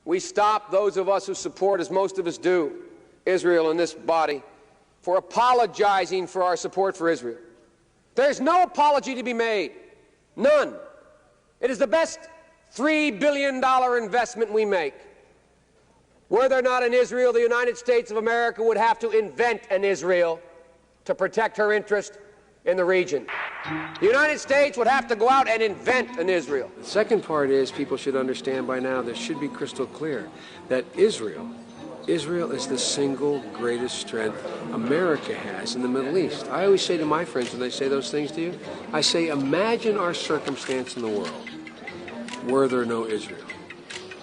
we stop those of us who support, as most of us do, Israel in this body, for apologizing for our support for Israel. There's no apology to be made. None. It is the best $3 billion investment we make. Were there not an Israel, the United States of America would have to invent an Israel to protect her interest in the region. The United States would have to go out and invent an Israel. The second part is people should understand by now, this should be crystal clear, that Israel is the single greatest strength America has in the Middle East. I always say to my friends when they say those things to you, I say, imagine our circumstance in the world were there no Israel.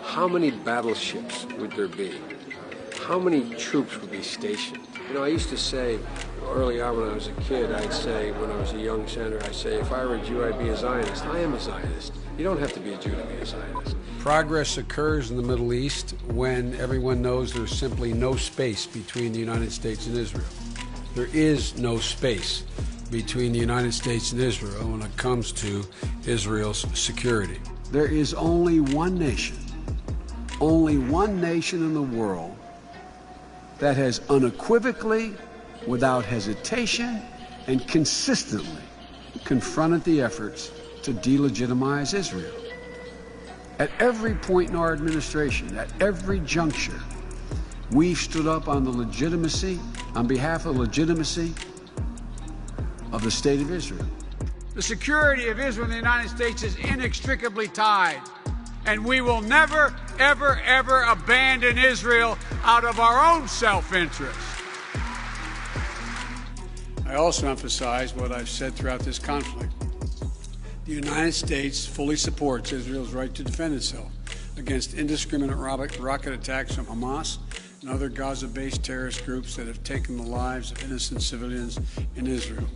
How many battleships would there be? How many troops would be stationed? You know, I used to say early on when I was a kid, I'd say, when I was a young senator, I'd say, if I were a Jew, I'd be a Zionist. I am a Zionist. You don't have to be a Jew to be a Zionist. Progress occurs in the Middle East when everyone knows there's simply no space between the United States and Israel. There is no space between the United States and Israel when it comes to Israel's security. There is only one nation in the world that has unequivocally, without hesitation, and consistently confronted the efforts to delegitimize Israel. At every point in our administration, at every juncture, we've stood up on behalf of the legitimacy of the State of Israel. The security of Israel and the United States is inextricably tied, and we will never, ever, ever abandon Israel out of our own self-interest. I also emphasize what I've said throughout this conflict. The United States fully supports Israel's right to defend itself against indiscriminate rocket attacks from Hamas and other Gaza-based terrorist groups that have taken the lives of innocent civilians in Israel.